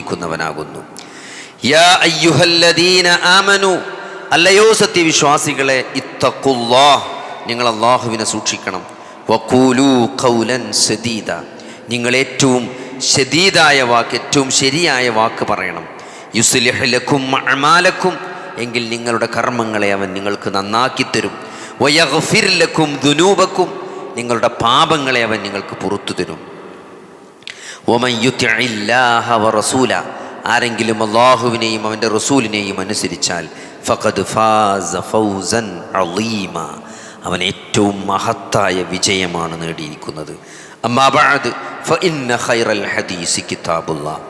സ്വീകരിക്കുന്നവനാകുന്നു. യാ അയ്യുഹല്ലദീന ആമനു, അല്ലയോ സത്യവിശ്വാസികളെ, ഇത്തഖുല്ലാഹ്, നിങ്ങൾ അല്ലാഹുവിനെ സൂക്ഷിക്കണം. വഖൂലൂ ഖൗലൻ സദീദ, നിങ്ങൾ ഏറ്റവും ശദീദായ വാക്ക്, ഏറ്റവും ശരിയായ വാക്ക് പറയണം. യുസ്ലിഹ് ലക്കും അഅമാലക്കും, എങ്കിൽ നിങ്ങളുടെ കർമ്മങ്ങളെ അവൻ നിങ്ങൾക്ക് നന്നാക്കി തരും. വയഗ്ഫിർ ലക്കും ദുനൂബക്കും, നിങ്ങളുടെ പാപങ്ങളെ അവൻ നിങ്ങൾക്ക് പുറത്തു തരും. വമൻ യുതിഇല്ലാഹ വറസൂല, ആരെങ്കിലും അല്ലാഹുവിനെയും അവൻ്റെ റസൂലിനെയും അനുസരിച്ചാൽ ഫഖദ് ഫാസ ഫൗസൻ അളീമ, അവൻ ഏറ്റവും മഹത്തായ വിജയമാണ് നേടിയിരിക്കുന്നത്. അമ്മാ ബഅദ് ഫഇന്ന ഖൈറൽ ഹദീസി കിതാബുല്ലാഹ്,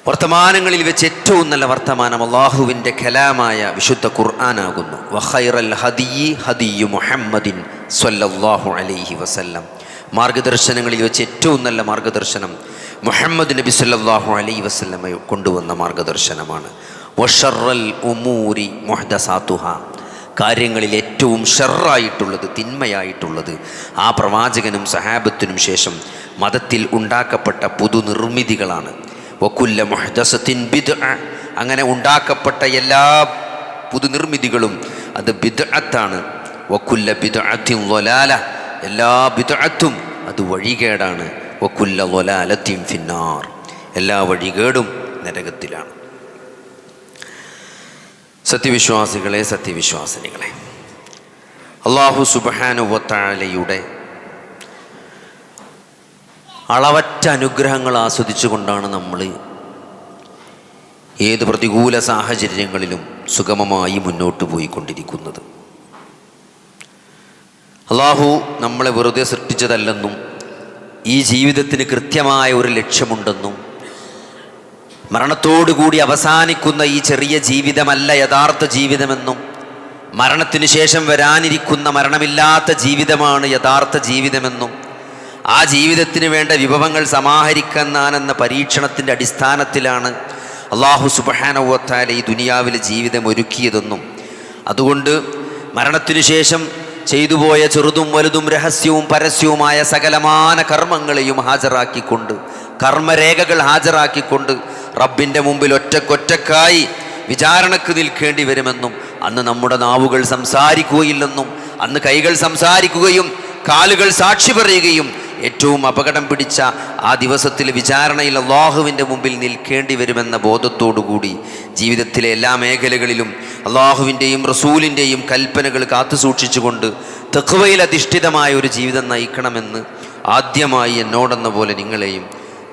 വർത്തമാനങ്ങളിൽ വെച്ച് ഏറ്റവും നല്ല വർത്തമാനം അല്ലാഹുവിൻ്റെ കലാമായ വിശുദ്ധ ഖുർആനാകുന്നു. വഖൈറൽ ഹദിയി ഹദിയു മുഹമ്മദിൻ സ്വല്ലല്ലാഹു അലൈഹി വസല്ലം, മാർഗദർശനങ്ങളിൽ വെച്ച് ഏറ്റവും നല്ല മാർഗദർശനം മുഹമ്മദ് നബി സ്വല്ലല്ലാഹു അലൈഹി വസല്ലം കൊണ്ടുവന്ന മാർഗദർശനമാണ്. വശർറൽ ഉമൂരി മുഹ്ദസാതുഹ, കാര്യങ്ങളിൽ ഏറ്റവും ഷർറായിട്ടുള്ളത്, തിന്മയായിട്ടുള്ളത് ആ പ്രവാചകനും സഹാബത്തിനും ശേഷം മതത്തിൽ ഉണ്ടാക്കപ്പെട്ട പുതുനിർമ്മിതികളാണ്. വകുല്ല മുഹ്ദസത്തിൻ ബിദ്അ, അങ്ങനെ ഉണ്ടാക്കപ്പെട്ട എല്ലാ പുതുനിർമ്മിതികളും അത് ബിദ്അത്താണ്. വകുല്ല ബിദ്അത്തിൻ ളലാല, എല്ലാ ബിദ്അത്തും അത് വഴികേടാണ്. വകുല്ല ളലാലത്തിൻ ഫിന്നാർ, എല്ലാ വഴികേടും നരകത്തിലാണ്. സത്യവിശ്വാസികളെ, സത്യവിശ്വാസിനികളെ, അല്ലാഹു സുബ്ഹാനഹു വ തആലയുടെ അളവറ്റ അനുഗ്രഹങ്ങൾ ആസ്വദിച്ചുകൊണ്ടാണ് നമ്മൾ ഏത് പ്രതികൂല സാഹചര്യങ്ങളിലും സുഗമമായി മുന്നോട്ട് പോയിക്കൊണ്ടിരിക്കുന്നത്. അല്ലാഹു നമ്മളെ വെറുതെ സൃഷ്ടിച്ചതല്ലെന്നും ഈ ജീവിതത്തിന് കൃത്യമായ ഒരു ലക്ഷ്യമുണ്ടെന്നും മരണത്തോടുകൂടി അവസാനിക്കുന്ന ഈ ചെറിയ ജീവിതമല്ല യഥാർത്ഥ ജീവിതമെന്നും മരണത്തിന് ശേഷം വരാനിരിക്കുന്ന മരണമില്ലാത്ത ജീവിതമാണ് യഥാർത്ഥ ജീവിതമെന്നും ആ ജീവിതത്തിന് വേണ്ട വിഭവങ്ങൾ സമാഹരിക്കാനെന്ന പരീക്ഷണത്തിൻ്റെ അടിസ്ഥാനത്തിലാണ് അല്ലാഹു സുബ്ഹാനഹു വ തആല ഈ ദുനിയാവിലെ ജീവിതം ഒരുക്കിയതെന്നും അതുകൊണ്ട് മരണത്തിനു ശേഷം ചെയ്തുപോയ ചെറുതും വലുതും രഹസ്യവും പരസ്യവുമായ സകലമാന കർമ്മങ്ങളെയും ഹാജരാക്കിക്കൊണ്ട്, കർമ്മരേഖകൾ ഹാജരാക്കിക്കൊണ്ട് റബ്ബിൻ്റെ മുമ്പിൽ ഒറ്റക്കൊറ്റക്കായി വിചാരണക്ക് നിൽക്കേണ്ടി വരുമെന്നും അന്ന് നമ്മുടെ നാവുകൾ സംസാരിക്കുകയില്ലെന്നും അന്ന് കൈകൾ സംസാരിക്കുകയും കാലുകൾ സാക്ഷി പറയുകയും ഏറ്റവും അപകടം പിടിച്ച ആ ദിവസത്തിൽ വിചാരണയിൽ അല്ലാഹുവിൻ്റെ മുമ്പിൽ നിൽക്കേണ്ടി വരുമെന്ന ബോധത്തോടുകൂടി ജീവിതത്തിലെ എല്ലാ മേഖലകളിലും അല്ലാഹുവിൻ്റെയും റസൂലിൻ്റെയും കൽപ്പനകൾ കാത്തു സൂക്ഷിച്ചുകൊണ്ട് തഖ്വയിൽ അധിഷ്ഠിതമായ ഒരു ജീവിതം നയിക്കണമെന്ന് ആദ്യമായി എന്നോടെന്ന പോലെ നിങ്ങളെയും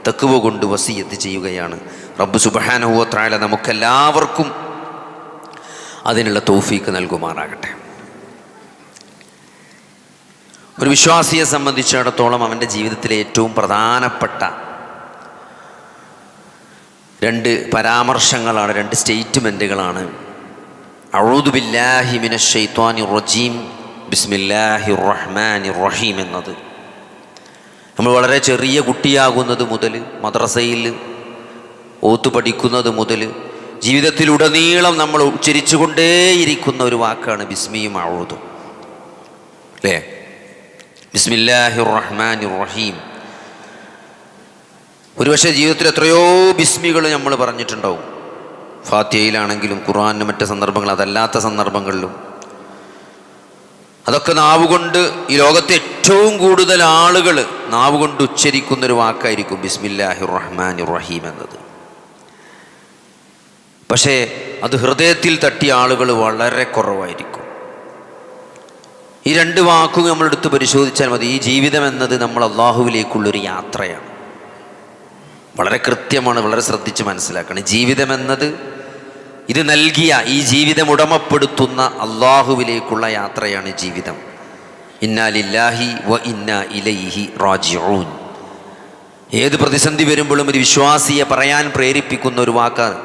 തഖ്വ കൊണ്ട് വസിയത്ത് ചെയ്യുകയാണ്. റബ്ബ് സുബ്ഹാനഹു വ തആല നമുക്കെല്ലാവർക്കും അതിനുള്ള തൗഫീക്ക് നൽകുമാറാകട്ടെ. ഒരു വിശ്വാസിയെ സംബന്ധിച്ചിടത്തോളം അവൻ്റെ ജീവിതത്തിലെ ഏറ്റവും പ്രധാനപ്പെട്ട രണ്ട് പരാമർശങ്ങളാണ്, രണ്ട് സ്റ്റേറ്റ്മെൻറ്റുകളാണ്. അഊദു ബില്ലാഹി മിനശ് ശൈത്വാനിർ റജീം ബിസ്മില്ലാഹിർ റഹ്മാനിർ റഹീം എന്നത്. നമ്മൾ വളരെ ചെറിയ കുട്ടിയാകുന്നത് മുതൽ, മദ്രസയിൽ ഓത്തു പഠിക്കുന്നത് മുതൽ ജീവിതത്തിലുടനീളം നമ്മൾ ഉച്ചരിച്ചു കൊണ്ടേയിരിക്കുന്ന ഒരു വാക്കാണ് ബിസ്മിയും അഊദും, അല്ലേ? ബിസ്മില്ലാഹിർ റഹ്മാനിർ റഹീം. ഒരുപക്ഷെ ജീവിതത്തിൽ എത്രയോ ബിസ്മികൾ നമ്മൾ പറഞ്ഞിട്ടുണ്ടാവും. ഫാത്തിഹയിലാണെങ്കിലും ഖുർആനിലും മറ്റ് സന്ദർഭങ്ങൾ, അതല്ലാത്ത സന്ദർഭങ്ങളിലും. അതൊക്കെ നാവുകൊണ്ട് ഈ ലോകത്തെ ഏറ്റവും കൂടുതൽ ആളുകൾ നാവുകൊണ്ട് ഉച്ചരിക്കുന്നൊരു വാക്കായിരിക്കും ബിസ്മില്ലാഹിർ റഹ്മാനിർ റഹീം എന്നത്. പക്ഷേ അത് ഹൃദയത്തിൽ തട്ടിയ ആളുകൾ വളരെ കുറവായിരിക്കും. ഈ രണ്ട് വാക്കും നമ്മളെടുത്ത് പരിശോധിച്ചാൽ മതി. ഈ ജീവിതം എന്നത് നമ്മൾ അല്ലാഹുവിലേക്കുള്ളൊരു യാത്രയാണ്. വളരെ കൃത്യമാണ്, വളരെ ശ്രദ്ധിച്ച് മനസ്സിലാക്കണം. ജീവിതം എന്നത് ഇത് നൽകിയ, ഈ ജീവിതം ഉടമപ്പെടുത്തുന്ന അല്ലാഹുവിലേക്കുള്ള യാത്രയാണ് ജീവിതം. ഇന്നാ ലില്ലാഹി വ ഇന്നാ ഇലൈഹി റാജിഊൻ. ഏത് പ്രതിസന്ധി വരുമ്പോഴും ഒരു വിശ്വാസിയെ പറയാൻ പ്രേരിപ്പിക്കുന്ന ഒരു വാക്കാണ്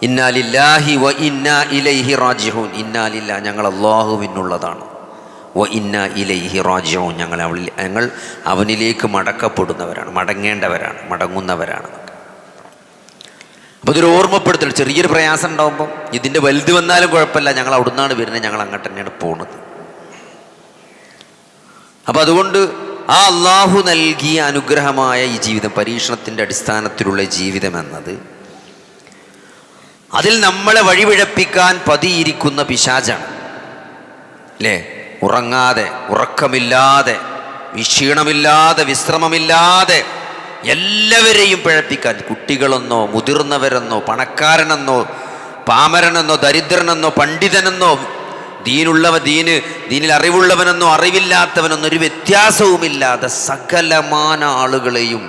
ഇന്നാ ലില്ലാഹി വ ഇന്നാ ഇലൈഹി റാജിഊൻ. ഇന്നാ ലില്ലാഹ്, ഞങ്ങൾ അല്ലാഹുവിനുള്ളതാണ്. വ ഇന്നാ ഇലൈഹി റാജിഊൻ, ഞങ്ങൾ അവനിലേക്ക് മടക്കപ്പെടുന്നവരാണ്, മടങ്ങേണ്ടവരാണ്, മടങ്ങുന്നവരാണ്. അപ്പോൾ ഇതൊരു ഓർമ്മപ്പെടുത്തൽ. ചെറിയൊരു പ്രയാസം ഉണ്ടാകുമ്പം ഇതിൻ്റെ വലുത് വന്നാലും കുഴപ്പമില്ല, ഞങ്ങൾ അവിടുന്നാണ് വരുന്നത്, ഞങ്ങൾ അങ്ങോട്ട് തന്നെയാണ് പോകുന്നത്. അപ്പോൾ അതുകൊണ്ട് ആ അള്ളാഹു നൽകിയ അനുഗ്രഹമായ ഈ ജീവിതം, പരീക്ഷണത്തിൻ്റെ അടിസ്ഥാനത്തിലുള്ള ജീവിതം എന്നത്, അതിൽ നമ്മളെ വഴിപിഴപ്പിക്കാൻ പതിയിരിക്കുന്ന പിശാചാണ് അല്ലേ? ഉറങ്ങാതെ, ഉറക്കമില്ലാതെ, ക്ഷീണമില്ലാതെ, വിശ്രമമില്ലാതെ എല്ലാവരെയും പിഴപ്പിക്കാൻ, കുട്ടികളെന്നോ മുതിർന്നവരെന്നോ പണക്കാരനെന്നോ പാമരനെന്നോ ദരിദ്രനെന്നോ പണ്ഡിതനെന്നോ ദീനിൽ അറിവുള്ളവനെന്നോ അറിവില്ലാത്തവനെന്നോ ഒരു വ്യത്യാസവുമില്ലാതെ സകലമാന ആളുകളെയും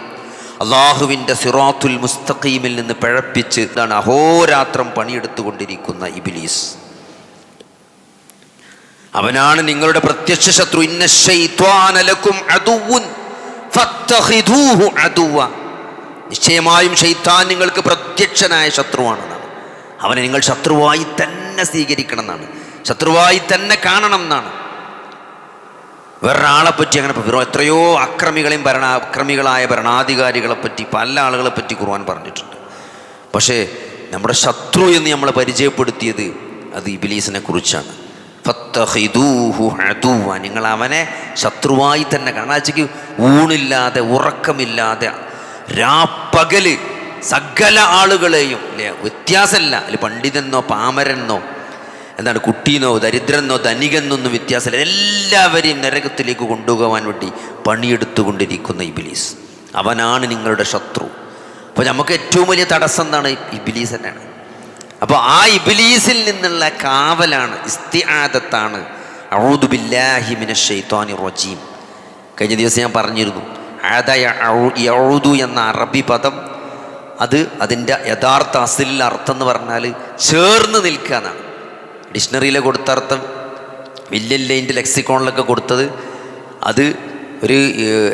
അള്ളാഹുവിൻ്റെ സിറാത്തുൽ മുസ്തഖീമിൽ നിന്ന് പിഴപ്പിച്ച് ഇതാണ് അഹോരാത്രം പണിയെടുത്തുകൊണ്ടിരിക്കുന്ന ഇബ്ലീസ്. അവനാണ് നിങ്ങളുടെ പ്രത്യക്ഷ ശത്രു. ഇന്ന ശൈത്വാന ലക്കും അദുവ്വുൻ ഫത്തഖിദൂഹു അദുവ്വ. നിശ്ചയമായും ശൈത്താൻ നിങ്ങൾക്ക് പ്രത്യക്ഷനായ ശത്രുവാണെന്നാണ്. അവനെ നിങ്ങൾ ശത്രുവായി തന്നെ സ്വീകരിക്കണം എന്നാണ്, ശത്രുവായി തന്നെ കാണണം എന്നാണ്. വേറൊരാളെ പറ്റി അങ്ങനെ എത്രയോ അക്രമികളായ ഭരണാധികാരികളെ പറ്റി, പല ആളുകളെ പറ്റി ഖുർആൻ പറഞ്ഞിട്ടുണ്ട്. പക്ഷേ നമ്മുടെ ശത്രു എന്ന് നമ്മളെ പരിചയപ്പെടുത്തിയത് അത് ഇബ്ലീസിനെ കുറിച്ചാണ്. ഫത്തഖിദൂഹു അദുവ്വ. നിങ്ങൾ അവനെ ശത്രുവായി തന്നെ കാണാൻ. ആഴ്ചയ്ക്ക് ഊണില്ലാതെ ഉറക്കമില്ലാതെ രാപ്പകല് സകല ആളുകളെയും അല്ലേ, വ്യത്യാസമല്ല അതിൽ പണ്ഡിതനോ പാമരനോ എന്താണ് കുട്ടീനോ ദരിദ്രനോ ധനികനൊന്നും വ്യത്യാസമില്ല, എല്ലാവരെയും നരകത്തിലേക്ക് കൊണ്ടുപോകാൻ വേണ്ടി പണിയെടുത്തുകൊണ്ടിരിക്കുന്ന ഇബ്ലീസ്, അവനാണ് നിങ്ങളുടെ ശത്രു. അപ്പോൾ നമുക്ക് ഏറ്റവും വലിയ തടസ്സം എന്താണ്? ഇബ്ലീസ് തന്നെയാണ്. അപ്പോൾ ആ ഇബ്ലീസിൽ നിന്നുള്ള കാവലാണ്, ഇസ്തിആദത്താണ് അഊദു ബില്ലാഹി മിനശ് ശൈത്വാനിർ റജീം. കഴിഞ്ഞ ദിവസം ഞാൻ പറഞ്ഞിരുന്നു, ആദ യഊദു എന്ന അറബി പദം അതിൻ്റെ യഥാർത്ഥ അസിലിൽ അർത്ഥം എന്ന് പറഞ്ഞാൽ ചേർന്ന് നിൽക്കുക എന്നാണ്. ഡിക്ഷണറിയിലെ കൊടുത്ത അർത്ഥം, വില്യൻ്റെ ലെക്സിക്കോണിലൊക്കെ കൊടുത്തത് അത് ഒരു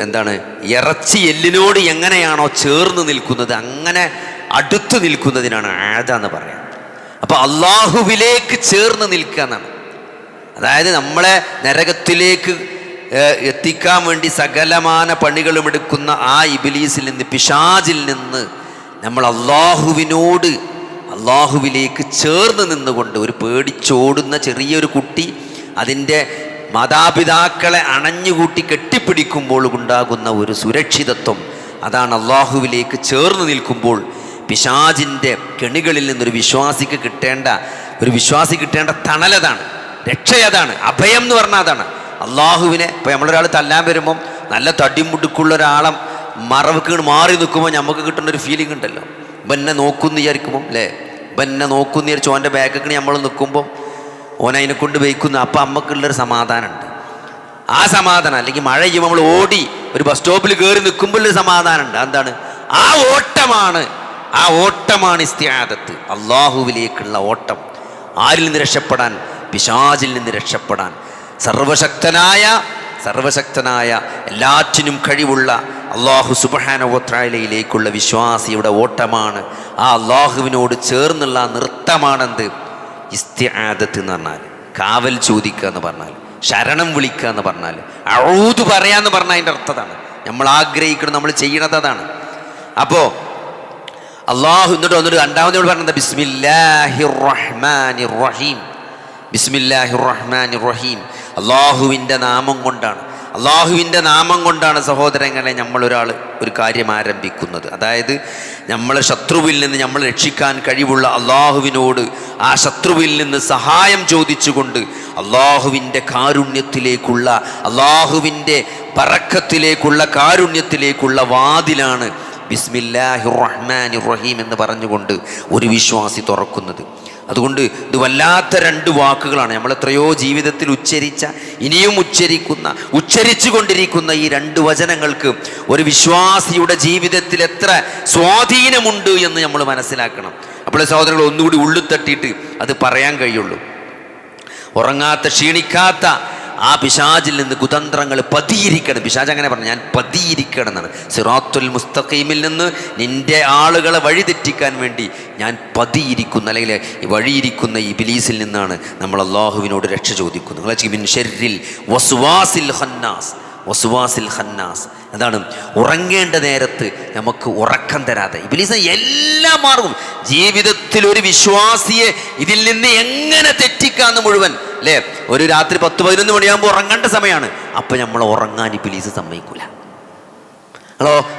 എന്താണ്, ഇറച്ചി എല്ലിനോട് എങ്ങനെയാണോ ചേർന്ന് നിൽക്കുന്നത് അങ്ങനെ അടുത്ത് നിൽക്കുന്നതിനാണ് ആദ എന്ന് പറയാം. അപ്പോൾ അള്ളാഹുവിലേക്ക് ചേർന്ന് നിൽക്കുക എന്നാണ്. അതായത് നമ്മളെ നരകത്തിലേക്ക് എത്തിക്കാൻ വേണ്ടി സകലമാന പണികളും എടുക്കുന്ന ആ ഇബ്ലീസിൽ നിന്ന്, പിശാചിൽ നിന്ന് നമ്മൾ അള്ളാഹുവിലേക്ക് ചേർന്ന് നിന്നുകൊണ്ട്, ഒരു പേടിച്ചോടുന്ന ചെറിയൊരു കുട്ടി അതിൻ്റെ മാതാപിതാക്കളെ അണഞ്ഞുകൂട്ടി കെട്ടിപ്പിടിക്കുമ്പോൾ ഉണ്ടാകുന്ന ഒരു സുരക്ഷിതത്വം, അതാണ് അള്ളാഹുവിലേക്ക് ചേർന്ന് നിൽക്കുമ്പോൾ പിശാചിൻ്റെ കെണികളിൽ നിന്നൊരു വിശ്വാസിക്ക് കിട്ടേണ്ട തണലതാണ്, രക്ഷയതാണ്, അഭയം എന്ന് പറഞ്ഞാൽ അതാണ്. അള്ളാഹുവിനെ ഇപ്പോൾ നമ്മളൊരാൾ തല്ലാൻ വരുമ്പം നല്ല തടിമുടുക്കുള്ള ഒരാളെ മറവ് മാറി നിൽക്കുമ്പോൾ നമുക്ക് കിട്ടുന്ന ഒരു ഫീലിംഗ് ഉണ്ടല്ലോ. ബന്നെ നോക്കുമെന്ന് വിചാരിക്കുമ്പം അല്ലേ, ബന്നെ നോക്കുമെന്ന് വിചാരിച്ചു ഓൻ്റെ ബാക്കൊക്കെ നമ്മൾ നിൽക്കുമ്പം ഓനതിനെ കൊണ്ട് വയ്ക്കുന്നു. അപ്പം അമ്മക്കുള്ളൊരു സമാധാനമുണ്ട്. ആ സമാധാനം, അല്ലെങ്കിൽ മഴ ചെയ്യുമ്പോൾ നമ്മൾ ഓടി ഒരു ബസ് സ്റ്റോപ്പിൽ കയറി നിൽക്കുമ്പോഴൊരു സമാധാനമുണ്ട്. എന്താണ്? ആ ഓട്ടമാണ് ഇസ്തിആദത്ത്, അള്ളാഹുവിലേക്കുള്ള ഓട്ടം. ആരിൽ നിന്ന് രക്ഷപ്പെടാൻ? പിശാചിൽ നിന്ന് രക്ഷപ്പെടാൻ. സർവശക്തനായ എല്ലാറ്റിനും കഴിവുള്ള അള്ളാഹു സുബ്ഹാനഹു വ തആലയിലേക്കുള്ള വിശ്വാസിയുടെ ഓട്ടമാണ്. ആ അള്ളാഹുവിനോട് ചേർന്നുള്ള നൃത്തമാണെന്ത്? ഇസ്തിആദത്ത് എന്ന് പറഞ്ഞാൽ, കാവൽ ചോദിക്കുക എന്ന് പറഞ്ഞാൽ, ശരണം വിളിക്കുക എന്ന് പറഞ്ഞാൽ, അഊദു പറയാന്ന് പറഞ്ഞാൽ അതിൻ്റെ അർത്ഥതാണ്. നമ്മൾ ആഗ്രഹിക്കണം, നമ്മൾ ചെയ്യണത് അതാണ്. അപ്പോൾ അള്ളാഹു എന്നിട്ട് രണ്ടാമതോട് പറഞ്ഞത് ബിസ്മില്ലാഹിർ റഹ്മാനിർ റഹീം. ബിസ്മില്ലാഹിർ റഹ്മാനിർ റഹീം, അള്ളാഹുവിൻ്റെ നാമം കൊണ്ടാണ് സഹോദരങ്ങളെ നമ്മളൊരാൾ ഒരു കാര്യം ആരംഭിക്കുന്നത്. അതായത് നമ്മളെ ശത്രുവിൽ നിന്ന് നമ്മൾ രക്ഷിക്കാൻ കഴിവുള്ള അള്ളാഹുവിനോട് ആ ശത്രുവിൽ നിന്ന് സഹായം ചോദിച്ചുകൊണ്ട് അള്ളാഹുവിൻ്റെ കാരുണ്യത്തിലേക്കുള്ള, അള്ളാഹുവിൻ്റെ ബറക്കത്തിലേക്കുള്ള, കാരുണ്യത്തിലേക്കുള്ള വാതിലാണ് ബിസ്മില്ലാഹിർ റഹ്മാനിർ റഹീം എന്ന് പറഞ്ഞുകൊണ്ട് ഒരു വിശ്വാസി തുറക്കുന്നത്. അതുകൊണ്ട് ഇത് വല്ലാത്ത രണ്ട് വാക്കുകളാണ്. നമ്മൾ എത്രയോ ജീവിതത്തിൽ ഉച്ചരിച്ച, ഇനിയും ഉച്ചരിച്ചു കൊണ്ടിരിക്കുന്ന ഈ രണ്ട് വചനങ്ങൾക്ക് ഒരു വിശ്വാസിയുടെ ജീവിതത്തിൽ എത്ര സ്വാധീനമുണ്ട് എന്ന് നമ്മൾ മനസ്സിലാക്കണം. അപ്പോൾ സഹോദരങ്ങൾ ഒന്നുകൂടി ഉള്ളിൽ തട്ടിയിട്ട് അത് പറയാൻ കഴിയുള്ളൂ. ഉറങ്ങാത്ത, ക്ഷീണിക്കാത്ത ആ പിശാചിൽ നിന്ന് കുതന്ത്രങ്ങൾ പതിയിരിക്കണം. പിശാച് അങ്ങനെ പറഞ്ഞു, ഞാൻ പതിയിരിക്കണം എന്നാണ്. സിറാത്തുൽ മുസ്തഖീമിൽ നിന്ന് നിന്റെ ആളുകളെ വഴിതെറ്റിക്കാൻ വേണ്ടി ഞാൻ പതിയിരിക്കുന്നു, അല്ലെങ്കിൽ വഴിയിരിക്കുന്ന ഈ ഇബ്ലീസിൽ നിന്നാണ് നമ്മൾ അള്ളാഹുവിനോട് രക്ഷ ചോദിക്കുന്നത്. മിൻ ശർരിൽ വസ്വാസിൽ ഖന്നാസ്, എന്താണ്? ഉറങ്ങേണ്ട നേരത്ത് നമുക്ക് ഉറക്കം തരാതെ ഇബ്ലീസ് എല്ലാ മാർഗവും, ജീവിതത്തിൽ ഒരു വിശ്വാസിയെ ഇതിൽ നിന്ന് എങ്ങനെ തെറ്റിക്കാന്ന് മുഴുവൻ അല്ലേ? ഒരു രാത്രി 10-11 മണിയാകുമ്പോൾ ഉറങ്ങേണ്ട സമയമാണ്. അപ്പം നമ്മൾ ഉറങ്ങാൻ ഇബ്ലീസ് സമ്മതിക്കൂല.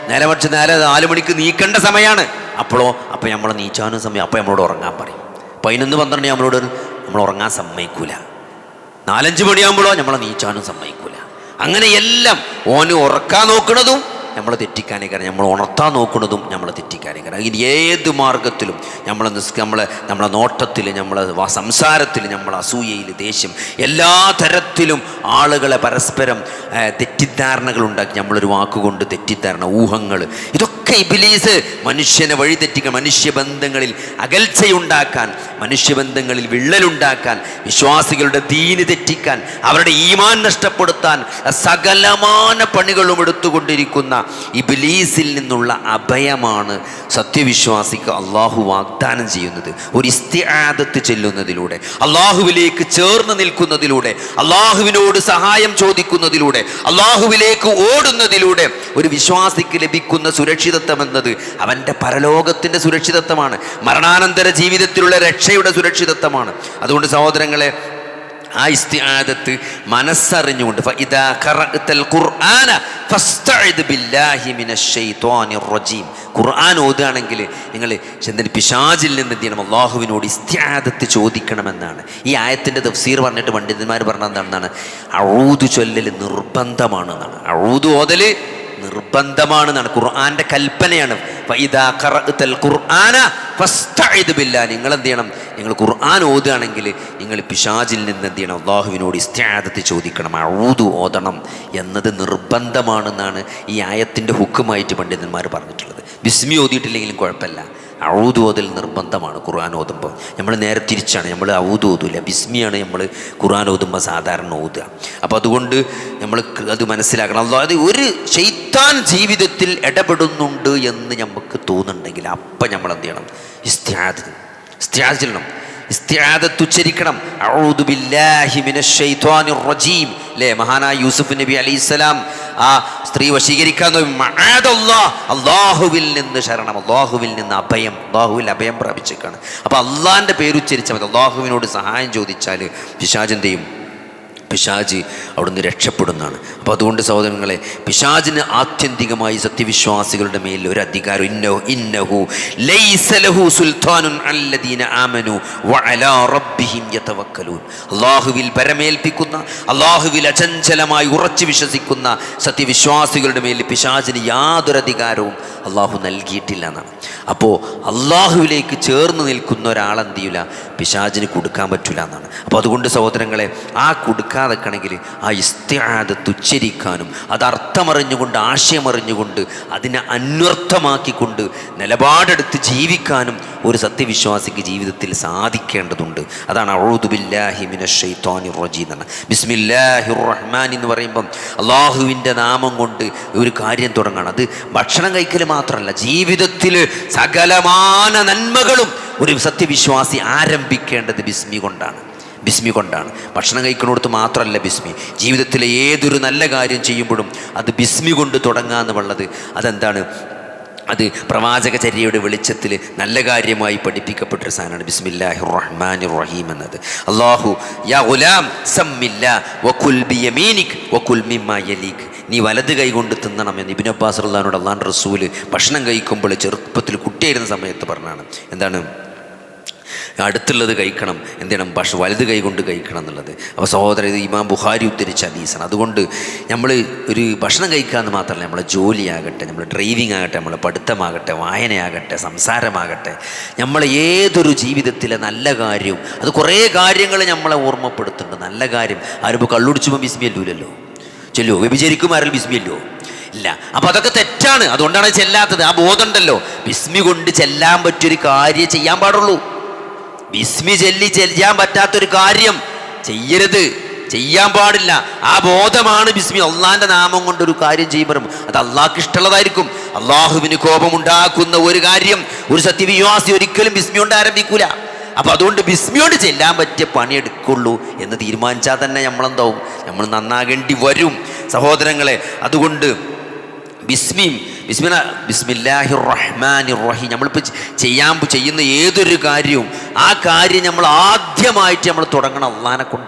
നേരെ മറിച്ച് നേരെ 4 മണിക്ക് നീക്കേണ്ട സമയമാണ്. അപ്പം നമ്മൾ നീച്ചാനും സമയം, അപ്പം നമ്മളോട് ഉറങ്ങാൻ പറയും. 11-12 നമ്മളോട് നമ്മൾ ഉറങ്ങാൻ സമ്മതിക്കൂല. 4-5 മണിയാകുമ്പോഴോ നമ്മളെ നീച്ചാനും സമ്മതിക്കൂല. അങ്ങനെ എല്ലാം ഓന് ഉറക്കാൻ നോക്കുന്നതും നമ്മൾ തെറ്റിക്കാനേ കാരണം, നമ്മൾ ഉണർത്താൻ നോക്കുന്നതും നമ്മൾ തെറ്റിക്കാനേ കാരണം. ഇനി ഏത് മാർഗത്തിലും നമ്മളെ നോട്ടത്തിൽ, നമ്മളെ സംസാരത്തിൽ, നമ്മളെ അസൂയയിൽ, ദേഷ്യം, എല്ലാ തരത്തിലും ആളുകളെ പരസ്പരം തെറ്റിദ്ധാരണകളുണ്ടാക്കി, നമ്മളൊരു വാക്കുകൊണ്ട് തെറ്റിദ്ധാരണ, ഊഹങ്ങൾ, ഇതൊക്കെ ഇബ്ലീസ് മനുഷ്യനെ വഴിതെറ്റിക്കാൻ, മനുഷ്യബന്ധങ്ങളിൽ അകൽച്ചയുണ്ടാക്കാൻ, മനുഷ്യബന്ധങ്ങളിൽ വിള്ളലുണ്ടാക്കാൻ, വിശ്വാസികളുടെ ദീന് തെറ്റിക്കാൻ, അവരുടെ ഈമാൻ നഷ്ടപ്പെടുത്താൻ സകലമാന പണികളും എടുത്തുകൊണ്ടിരിക്കുന്ന ഇബ്ലീസിൽ നിന്നുള്ള അഭയമാണ് സത്യവിശ്വാസിക്ക് അള്ളാഹു വാഗ്ദാനം ചെയ്യുന്നത്. ഒരു ഇസ്തിആദത്ത് ചെല്ലുന്നതിലൂടെ, അള്ളാഹുവിലേക്ക് ചേർന്ന് നിൽക്കുന്നതിലൂടെ, അള്ളാഹുവിനോട് സഹായം ചോദിക്കുന്നതിലൂടെ, അള്ളാഹുവിലേക്ക് ഓടുന്നതിലൂടെ ഒരു വിശ്വാസിക്ക് ലഭിക്കുന്ന സുരക്ഷിതത്വം എന്നത് അവൻ്റെ പരലോകത്തിൻ്റെ സുരക്ഷിതത്വമാണ്, മരണാനന്തര ജീവിതത്തിലുള്ള രക്ഷയുടെ സുരക്ഷിതത്വമാണ്. അതുകൊണ്ട് സഹോദരങ്ങളെ, ആ ഇസ്തിആദത്ത് മനസ്സറിഞ്ഞുകൊണ്ട് ഫഇദാ ഖറഅതൽ ഖുർആന ഫസ്തഇദ് ബില്ലാഹി മിനശ് ശൈത്വാനിർ റജീം, ഖുർആൻ ഓതുകയാണെങ്കിൽ നിങ്ങൾ പിശാചിൽ നിന്ന് എന്ത് ചെയ്യണം? അള്ളാഹുവിനോട് ഇസ്തിആദത്ത് ചോദിക്കണമെന്നാണ്. ഈ ആയത്തിൻ്റെ തഫ്സീർ പറഞ്ഞിട്ട് പണ്ഡിതന്മാർ പറഞ്ഞത് എന്താണ്? അഊദു ചൊല്ലൽ നിർബന്ധമാണെന്നാണ്. അഊദു ഓതൽ നിർബന്ധമാണെന്നാണ്, ഖുർആന്റെ കൽപ്പനയാണ്. ഫഇദാ ഖറഅതൽ ഖുർആന ഫസ്തഇദ് ബില്ലാഹ്, നിങ്ങൾ എന്ത് ചെയ്യണം? നിങ്ങൾ ഖുർആൻ ഓതുകയാണെങ്കിൽ നിങ്ങൾ പിശാചിൽ നിന്ന് എന്ത് ചെയ്യണം? അള്ളാഹുവിനോട് ഇസ്തിആദത്ത് ചോദിക്കണം, അഊദു ഓതണം എന്നത് നിർബന്ധമാണെന്നാണ് ഈ ആയത്തിൻ്റെ ഹുക്കുമായിട്ട് പണ്ഡിതന്മാർ പറഞ്ഞിട്ടുള്ളത്. ബിസ്മി ഓതിയിട്ടില്ലെങ്കിലും കുഴപ്പമില്ല, ഔദു ഓതൽ നിർബന്ധമാണ്. ഖുർആൻ ഓതുമ്പോൾ നമ്മൾ നേരെ തിരിച്ചാണ്, നമ്മൾ ഔദു ഓതില്ല, ബിസ്മിയാണ് നമ്മൾ ഖുർആൻ ഓതുമ്പോൾ സാധാരണ ഓതുക. അപ്പോൾ അതുകൊണ്ട് നമ്മൾ അത് മനസ്സിലാക്കണം. അതായത് ഒരു ശൈത്താൻ ജീവിതത്തിൽ ഇടപെടുന്നുണ്ട് എന്ന് നമുക്ക് തോന്നുന്നുണ്ടെങ്കിൽ അപ്പം നമ്മൾ എന്ത് ചെയ്യണം? ഇസ്തിആദത്ത് ചെല്ലണം, ഇസ്തിആദത്ത് ഉച്ചരിക്കണം. അഊദു ബില്ലാഹി മിനശ് ശൈത്വാനിർ റജീം, അല്ലേ? മഹാനായ യൂസുഫ് നബി അലൈഹിസ്സലാം ആ സ്ത്രീ വശീകരിക്കാൻ അള്ളാഹുവിൽ നിന്ന് ശരണം, അള്ളാഹുവിൽ നിന്ന് അഭയം, അള്ളാഹുവിൽ അഭയം പ്രാപിച്ചേക്കാണ്. അപ്പോൾ അള്ളാഹിൻ്റെ പേരുച്ചരിച്ചാൽ മതി. അള്ളാഹുവിനോട് സഹായം ചോദിച്ചാൽ പിശാചിൻ്റെയും പിശാജ് അവിടുന്ന് രക്ഷപ്പെടുന്നതാണ്. അപ്പോൾ അതുകൊണ്ട് സഹോദരങ്ങളെ, പിശാജിന് ആത്യന്തികമായി സത്യവിശ്വാസികളുടെ മേൽ ഒരു അധികാരം, ഇന്നഹു ലൈസ ലഹു സുൽത്താനുൻ അല്ലദീന ആമനു വഅലാ റബ്ബിഹിം യതവക്കലൂൻ, അള്ളാഹുവിൽ പരമേൽപ്പിക്കുന്ന, അള്ളാഹുവിൽ അചഞ്ചലമായി ഉറച്ചു വിശ്വസിക്കുന്ന സത്യവിശ്വാസികളുടെ മേൽ പിശാജിന് യാതൊരു അധികാരവും അള്ളാഹു നൽകിയിട്ടില്ല എന്നാണ്. അപ്പോൾ അള്ളാഹുവിലേക്ക് ചേർന്ന് നിൽക്കുന്ന ഒരാളെന്ത് ചെയ്യില്ല? പിശാചിന് കൊടുക്കാൻ പറ്റില്ല എന്നാണ്. അപ്പോൾ അതുകൊണ്ട് സഹോദരങ്ങളെ, ആ കൊടുക്കാതെക്കണമെങ്കിൽ ആ ഇസ്തിആദത്ത് ഉച്ചരിക്കാനും അത് അർത്ഥമറിഞ്ഞുകൊണ്ട്, ആശയമറിഞ്ഞുകൊണ്ട്, അതിനെ അന്വർത്ഥമാക്കിക്കൊണ്ട് നിലപാടെടുത്ത് ജീവിക്കാനും ഒരു സത്യവിശ്വാസിക്ക് ജീവിതത്തിൽ സാധിക്കേണ്ടതുണ്ട്. അതാണ് അഊദു ബില്ലാഹി മിനശ് ശൈത്വാനിർ റജീം എന്ന്. ബിസ്മില്ലാഹിർ റഹ്മാൻ എന്ന് പറയുമ്പം അള്ളാഹുവിൻ്റെ നാമം കൊണ്ട് ഒരു കാര്യം തുടങ്ങണം. അത് ഭക്ഷണം കഴിക്കൽ മാത്രമല്ല, ജീവിതത്തിൽ സകലമാന നന്മകളും ഒരു സത്യവിശ്വാസി ആരംഭിക്കേണ്ടത് ബിസ്മി കൊണ്ടാണ്. ബിസ്മി കൊണ്ടാണ്. ഭക്ഷണം കഴിക്കുന്നിടത്ത് മാത്രമല്ല ബിസ്മി, ജീവിതത്തിലെ ഏതൊരു നല്ല കാര്യം ചെയ്യുമ്പോഴും അത് ബിസ്മി കൊണ്ട് തുടങ്ങുക എന്നുള്ളത് അതെന്താണ്? അത് പ്രവാചകചര്യയുടെ വെളിച്ചത്തിൽ നല്ല കാര്യമായി പഠിപ്പിക്കപ്പെട്ടൊരു സാധനമാണ് ബിസ്മില്ലാഹിർ റഹ്മാനിർ റഹീം എന്നത്. അല്ലാഹു യാ ഗുലാം സമ്മില്ലാ വകുൽ ബിയമീനിക് വകുൽ മിമ്മാ യലീക്, നീ വലത് കൈ കൊണ്ട് തിന്നണം എന്ന് ഇബ്നു അബ്ബാസ് റളിയല്ലാഹു അള്ളാഹുവിൻ്റെ റസൂല് ഭക്ഷണം കഴിക്കുമ്പോൾ ചെറുപ്പത്തിൽ കുട്ടിയായിരുന്ന സമയത്ത് പറഞ്ഞാണ്. എന്താണ്? അടുത്തുള്ളത് കഴിക്കണം, എന്ത് ചെയ്യണം? വലത് കൈ കൊണ്ട് കഴിക്കണം എന്നുള്ളത്. അപ്പോൾ സഹോദരൻ, ഇത് ഇമാം ബുഖാരി ഉദ്ധരിച്ച ഹദീസാണ്. അതുകൊണ്ട് നമ്മൾ ഒരു ഭക്ഷണം കഴിക്കാമെന്ന് മാത്രമല്ല, നമ്മളെ ജോലിയാകട്ടെ, നമ്മൾ ഡ്രൈവിംഗ് ആകട്ടെ, നമ്മളെ പഠിത്തമാകട്ടെ, വായനയാകട്ടെ, സംസാരമാകട്ടെ, നമ്മളെ ഏതൊരു ജീവിതത്തിലെ നല്ല കാര്യവും, അത് കുറേ കാര്യങ്ങൾ നമ്മളെ ഓർമ്മപ്പെടുത്തുന്നുണ്ട്. നല്ല കാര്യം ആരും കള്ളുടിച്ചുമ്പോൾ ബിസ്മിയല്ലൂലല്ലോ, ചെല്ലോ. വ്യഭിചരിക്കും ആരും ബിസ്മിയല്ലോ ഇല്ല. അപ്പോൾ അതൊക്കെ തെറ്റാണ്, അതുകൊണ്ടാണ് ചെല്ലാത്തത്. ആ ബോധമുണ്ടല്ലോ, ബിസ്മി കൊണ്ട് ചെല്ലാൻ പറ്റിയൊരു കാര്യം ചെയ്യാൻ പാടുള്ളൂ. ബിസ്മി ചെയ്യാൻ പറ്റാത്തൊരു കാര്യം ചെയ്യരുത്, ചെയ്യാൻ പാടില്ല. ആ ബോധമാണ് ബിസ്മി. അള്ളാഹിൻ്റെ നാമം കൊണ്ടൊരു കാര്യം ചെയ്യുമ്പോഴും അത് അള്ളാഹ്ക്ക് ഇഷ്ടമുള്ളതായിരിക്കും. അള്ളാഹുവിന് കോപമുണ്ടാക്കുന്ന ഒരു കാര്യം ഒരു സത്യവിശ്വാസി ഒരിക്കലും ബിസ്മി കൊണ്ട് ആരംഭിക്കൂല. അപ്പോൾ അതുകൊണ്ട് ബിസ്മിയോട് ചെല്ലാൻ പറ്റിയ പണിയെടുക്കുള്ളൂ എന്ന് തീരുമാനിച്ചാൽ തന്നെ നമ്മളെന്താവും? നമ്മൾ നന്നാകേണ്ടി വരും സഹോദരങ്ങളെ. അതുകൊണ്ട് ബിസ്മില്ലാഹിർ റഹ്മാനിർ റഹീം. നമ്മളിപ്പോൾ ചെയ്യുന്ന ഏതൊരു കാര്യവും ആ കാര്യം നമ്മൾ ആദ്യമായിട്ട് നമ്മൾ തുടങ്ങണം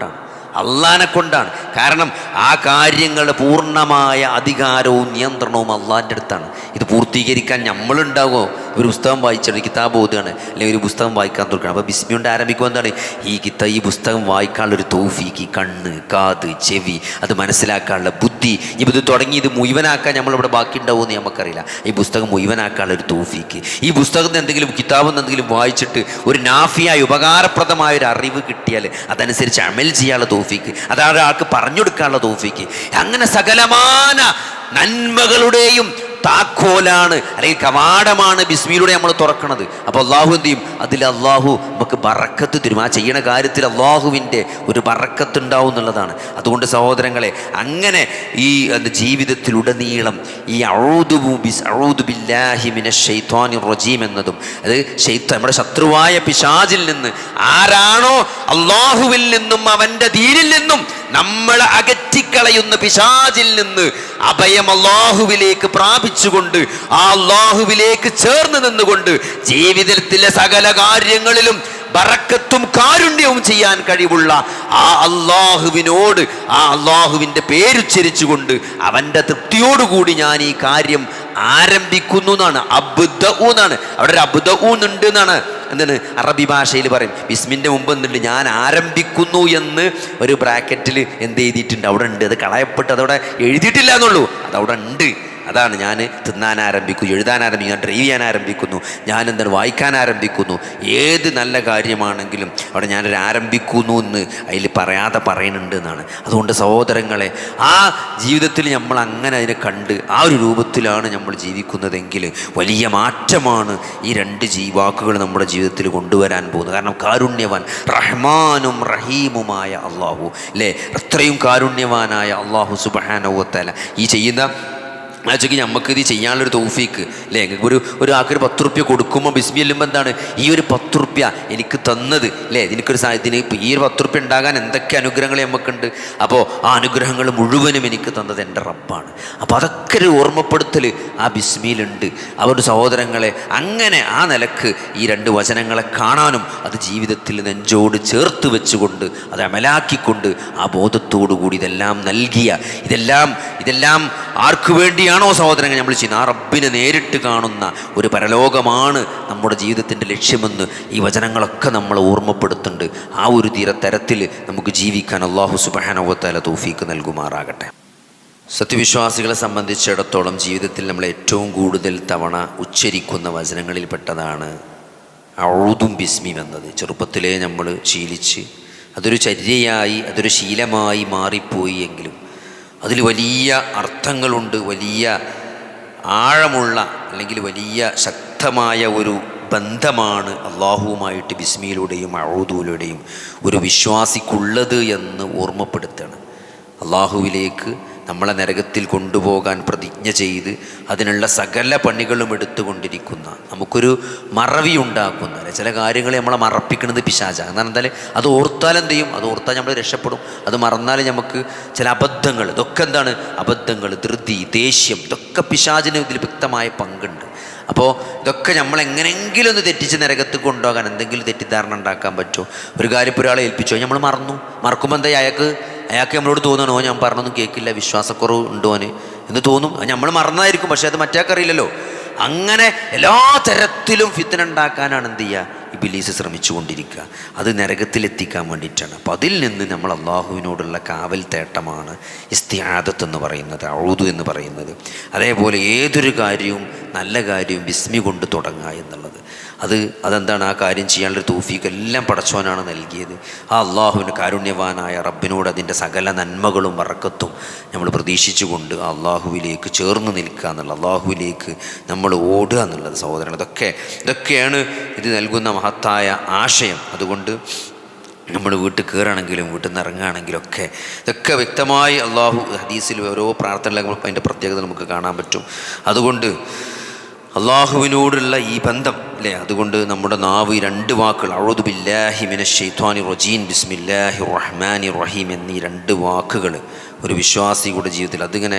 അള്ളാനെ കൊണ്ടാണ്. കാരണം ആ കാര്യങ്ങളുടെ പൂർണ്ണമായ അധികാരവും നിയന്ത്രണവും അള്ളാൻ്റെ അടുത്താണ്. ഇത് പൂർത്തീകരിക്കാൻ നമ്മളുണ്ടാകുമോ? ഒരു പുസ്തകം വായിച്ചാണ്, കിതാബ് ഓതുകയാണ്, അല്ലെങ്കിൽ ഒരു പുസ്തകം വായിക്കാൻ തുറക്കണം. അപ്പോൾ ബിസ്മി കൊണ്ട് ആരംഭിക്കുക. എന്താണ് ഈ പുസ്തകം വായിക്കാനുള്ളൊരു തൗഫീക്ക്, കണ്ണ്, കാത്, ചെവി, അത് മനസ്സിലാക്കാനുള്ള ബുദ്ധി. ഇപ്പോൾ ഇത് തുടങ്ങി ഇത് മുഴുവനാക്കാൻ നമ്മളിവിടെ ബാക്കി ഉണ്ടാവുമെന്ന് നമുക്കറിയില്ല. ഈ പുസ്തകം മുഴുവനാക്കാനുള്ളൊരു തൗഫീക്ക്, ഈ പുസ്തകത്തിന് എന്തെങ്കിലും കിതാബിൽ എന്തെങ്കിലും വായിച്ചിട്ട് ഒരു നാഫിയായി ഉപകാരപ്രദമായ ഒരു അറിവ് കിട്ടിയാൽ അതനുസരിച്ച് അമൽ ചെയ്യാനുള്ള തൗഫീക്ക്, അതാണ് ആൾക്ക് പറഞ്ഞു കൊടുക്കാനുള്ള തൗഫീക്ക്. അങ്ങനെ സകലമാന നന്മകളുടെയും താക്കോലാണ് അല്ലെങ്കിൽ കവാടമാണ് ബിസ്മിയിലൂടെ നമ്മൾ തുറക്കണത്. അപ്പോൾ അള്ളാഹു എന്ത് ചെയ്യും? അതിൽ അള്ളാഹു നമുക്ക് ബറക്കത്ത് തരും. ആ ചെയ്യണ കാര്യത്തിൽ അള്ളാഹുവിൻ്റെ ഒരു ബറക്കത്ത് ഉണ്ടാവും എന്നുള്ളതാണ്. അതുകൊണ്ട് സഹോദരങ്ങളെ, അങ്ങനെ ഈ ജീവിതത്തിലുടനീളം ഈ അഊദു ബില്ലാഹി മിനശ് ശൈത്വാനിർ റജീം എന്നതും, അത് നമ്മുടെ ശത്രുവായ പിശാചിൽ നിന്ന് ആരാണോ അള്ളാഹുവിൽ നിന്നും അവൻ്റെ ദീനിൽ നിന്നും നമ്മളെ അകറ്റിക്കളയുന്ന പിശാചിൽ നിന്ന് അഭയം അള്ളാഹുവിലേക്ക് പ്രാപിച്ചുകൊണ്ട് ആ അള്ളാഹുവിലേക്ക് ചേർന്ന് നിന്നുകൊണ്ട് ജീവിതത്തിലെ സകല കാര്യങ്ങളിലും ബറക്കത്തും കാരുണ്യവും ചെയ്യാൻ കഴിവുള്ള ആ അള്ളാഹുവിനോട് ആ അള്ളാഹുവിൻ്റെ പേരുച്ചരിച്ചുകൊണ്ട് അവൻ്റെ തൃപ്തിയോടുകൂടി ഞാൻ ഈ കാര്യം ആരംഭിക്കുന്നു എന്നാണ്. അബ്ദഉ എന്നാണ് അവിടെ ഒരു അബ്ദഉ ഉണ്ട് എന്നാണ്. എന്താണ് അറബി ഭാഷയിൽ പറയും. ബിസ്മിൻ്റെ മുമ്പ് എന്തുണ്ട്? ഞാൻ ആരംഭിക്കുന്നു എന്ന് ഒരു ബ്രാക്കറ്റിൽ എന്ത് എഴുതിയിട്ടുണ്ട്? അവിടെ ഉണ്ട്. അത് കളയപ്പെട്ട് അതവിടെ എഴുതിയിട്ടില്ല എന്നുള്ളൂ, അതവിടെ ഉണ്ട്. അതാണ് ഞാൻ തിന്നാൻ ആരംഭിക്കുന്നു, എഴുതാൻ ആരംഭിക്കുന്നു, ഞാൻ ഡ്രൈവ് ചെയ്യാൻ ആരംഭിക്കുന്നു, ഞാൻ എന്താണ് വായിക്കാൻ ആരംഭിക്കുന്നു. ഏത് നല്ല കാര്യമാണെങ്കിലും അവിടെ ഞാനൊരു ആരംഭിക്കുന്നു എന്ന് അതിൽ പറയാതെ പറയുന്നുണ്ട് എന്നാണ്. അതുകൊണ്ട് സഹോദരങ്ങളെ, ആ ജീവിതത്തിൽ നമ്മൾ അങ്ങനെ അതിനെ കണ്ട് ആ ഒരു രൂപത്തിലാണ് നമ്മൾ ജീവിക്കുന്നതെങ്കിൽ വലിയ മാറ്റമാണ് ഈ രണ്ട് വാക്കുകൾ നമ്മുടെ ജീവിതത്തിൽ കൊണ്ടുവരാൻ പോകുന്നത്. കാരണം കാരുണ്യവാൻ, റഹ്മാനും റഹീമുമായ അള്ളാഹു അല്ലേ, അത്രയും കാരുണ്യവാനായ അള്ളാഹു സുബ്ഹാനഹു വ തആല ഈ ചെയ്യുന്ന ആച്ചയ്ക്ക് നമുക്കിത് ചെയ്യാനുള്ളൊരു തൗഫീക്ക് അല്ലേ. ഒരു ആൾക്കൊരു 10 റുപ്യ കൊടുക്കുമ്പോൾ ബിസ്മി ചെല്ലുമ്പോൾ എന്താണ് ഈ ഒരു 10 റുപ്യ എനിക്ക് തന്നത് അല്ലേ, ഇതിന് ഈ ഒരു 10 റുപ്യ ഉണ്ടാകാൻ എന്തൊക്കെ അനുഗ്രഹങ്ങൾ നമുക്കുണ്ട്. അപ്പോൾ ആ അനുഗ്രഹങ്ങൾ മുഴുവനും എനിക്ക് തന്നത് എൻ്റെ റബ്ബാണ്. അപ്പോൾ അതൊക്കെ ഒരു ഓർമ്മപ്പെടുത്തൽ ആ ബിസ്മിയിലുണ്ട്. അവരുടെ സഹോദരങ്ങളെ, അങ്ങനെ ആ നിലക്ക് ഈ 2 വചനങ്ങളെ കാണാനും അത് ജീവിതത്തിൽ നെഞ്ചോട് ചേർത്ത് വെച്ചുകൊണ്ട് അത് അമലാക്കിക്കൊണ്ട് ആ ബോധത്തോടു കൂടി ഇതെല്ലാം നൽകിയ ഇതെല്ലാം ആർക്കു വേണ്ടിയാണോ സഹോദരങ്ങൾ നമ്മൾ ചെയ്യുന്നത്? ആ റബ്ബിനെ നേരിട്ട് കാണുന്ന ഒരു പരലോകമാണ് നമ്മുടെ ജീവിതത്തിൻ്റെ ലക്ഷ്യമെന്ന് ഈ വചനങ്ങളൊക്കെ നമ്മളെ ഓർമ്മപ്പെടുത്തുന്നുണ്ട്. ആ ഒരു തരത്തിൽ നമുക്ക് ജീവിക്കാൻ അല്ലാഹു സുബ്ഹാനഹു വ തആല തൗഫീക്ക് നൽകുമാറാകട്ടെ. സത്യവിശ്വാസികളെ സംബന്ധിച്ചിടത്തോളം ജീവിതത്തിൽ നമ്മൾ ഏറ്റവും കൂടുതൽ തവണ ഉച്ചരിക്കുന്ന വചനങ്ങളിൽപ്പെട്ടതാണ് ഔദും ബിസ്മി എന്നത്. ചെറുപ്പത്തിലേ നമ്മൾ ശീലിച്ച് അതൊരു ചര്യയായി, അതൊരു ശീലമായി മാറിപ്പോയി എങ്കിലും അതിൽ വലിയ അർത്ഥങ്ങളുണ്ട്, വലിയ ആഴമുള്ള അല്ലെങ്കിൽ വലിയ ശക്തമായ ഒരു ബന്ധമാണ് അള്ളാഹുവുമായിട്ട് ബിസ്മിയിലൂടെയും ഔദൂലൂടെയും ഒരു വിശ്വാസിക്കുള്ളത് എന്ന് ഓർമ്മപ്പെടുത്തണം. അള്ളാഹുവിലേക്ക് നമ്മളെ നരകത്തിൽ കൊണ്ടുപോകാൻ പ്രതിജ്ഞ ചെയ്ത് അതിനുള്ള സകല പണികളും എടുത്തുകൊണ്ടിരിക്കുന്ന, നമുക്കൊരു മറവി ഉണ്ടാക്കുന്ന ചില കാര്യങ്ങൾ നമ്മളെ മറപ്പിക്കുന്നത് പിശാചാണ്. കാരണം എന്തായാലും അത് ഓർത്താൽ എന്ത് ചെയ്യും? അത് ഓർത്താൽ നമ്മൾ രക്ഷപ്പെടും. അത് മറന്നാൽ നമുക്ക് ചില അബദ്ധങ്ങൾ, ഇതൊക്കെ എന്താണ് അബദ്ധങ്ങൾ, ധൃതി, ദേഷ്യം, ഇതൊക്കെ പിശാചിന് ഇതിൽ വ്യക്തമായ പങ്കുണ്ട്. അപ്പോൾ ഇതൊക്കെ നമ്മളെങ്ങനെങ്കിലും ഒന്ന് തെറ്റിച്ച് നരകത്ത് കൊണ്ടുപോകാൻ എന്തെങ്കിലും തെറ്റിദ്ധാരണ ഉണ്ടാക്കാൻ പറ്റുമോ? ഒരു കാര്യം ഇപ്പോൾ ഒരാളെ ഏൽപ്പിച്ചോ, നമ്മൾ മറക്കുമ്പോൾ എന്താ അയാൾക്ക് നമ്മളോട് തോന്നണോ ഞാൻ പറഞ്ഞൊന്നും കേൾക്കില്ല, വിശ്വാസക്കുറവ് ഉണ്ടോ എന്ന് തോന്നും. നമ്മൾ മറന്നതായിരിക്കും, പക്ഷെ അത് മറ്റാൾക്കറിയില്ലല്ലോ. അങ്ങനെ എല്ലാ തരത്തിലും ഫിത്ന ഉണ്ടാക്കാനാണ് എന്ത് ചെയ്യുക? ഇബ്ലീസ് ശ്രമിച്ചു കൊണ്ടിരിക്കുക. അത് നരകത്തിലെത്തിക്കാൻ വേണ്ടിയിട്ടാണ്. അപ്പോൾ അതിൽ നിന്ന് നമ്മൾ അള്ളാഹുവിനോടുള്ള കാവൽ തേട്ടമാണ് ഇസ്തിആദത്ത് എന്ന് പറയുന്നത്, ഔദു എന്ന് പറയുന്നത്. അതേപോലെ ഏതൊരു കാര്യവും നല്ല കാര്യവും ബിസ്മി കൊണ്ട് തുടങ്ങുക എന്നുള്ളത്, അതെന്താണ്? ആ കാര്യം ചെയ്യാനുള്ളൊരു തൗഫീഖ് എല്ലാം പടച്ചോനാണ് നൽകിയത്. ആ അള്ളാഹുവിന് കാരുണ്യവാനായ റബ്ബിനോട് അതിൻ്റെ സകല നന്മകളും ബറക്കത്തും നമ്മൾ പ്രതീക്ഷിച്ചുകൊണ്ട് ആ അള്ളാഹുവിലേക്ക് ചേർന്ന് നിൽക്കുക എന്നുള്ള, അള്ളാഹുവിലേക്ക് നമ്മൾ ഓടുക എന്നുള്ളത് സഹോദരൻ, ഇതൊക്കെയാണ് ഇത് നൽകുന്ന മഹത്തായ ആശയം. അതുകൊണ്ട് നമ്മൾ വീട്ടിൽ കയറുകയാണെങ്കിലും വീട്ടിൽ നിന്ന് ഇറങ്ങുകയാണെങ്കിലും ഒക്കെ ഇതൊക്കെ വ്യക്തമായി അള്ളാഹു ഹദീസിൽ ഓരോ പ്രാർത്ഥനകളും അതിൻ്റെ പ്രത്യേകത നമുക്ക് കാണാൻ പറ്റും. അതുകൊണ്ട് അള്ളാഹുവിനോടുള്ള ഈ ബന്ധം അല്ലേ. അതുകൊണ്ട് നമ്മുടെ നാവ് ഈ 2 വാക്കുകൾ അഊദു ബില്ലാഹി മിനശ് ശൈത്വാനിർ റജീം ബിസ്മില്ലാഹിർ റഹ്മാനിർ റഹീം എന്നീ 2 വാക്കുകൾ ഒരു വിശ്വാസിയുടെ ജീവിതത്തിൽ അതിങ്ങനെ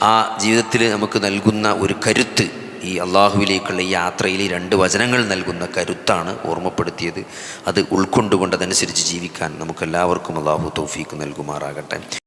ആ ജീവിതത്തിൽ നമുക്ക് നൽകുന്ന ഒരു കരുത്ത്, ഈ അള്ളാഹുവിലേക്കുള്ള ഈ യാത്രയിൽ ഈ 2 വചനങ്ങൾ നൽകുന്ന കരുത്താണ് ഓർമ്മപ്പെടുത്തിയത്. അത് ഉൾക്കൊണ്ടുകൊണ്ട് അതനുസരിച്ച് ജീവിക്കാൻ നമുക്കെല്ലാവർക്കും അള്ളാഹു തൗഫീക്ക് നൽകുമാറാകട്ടെ.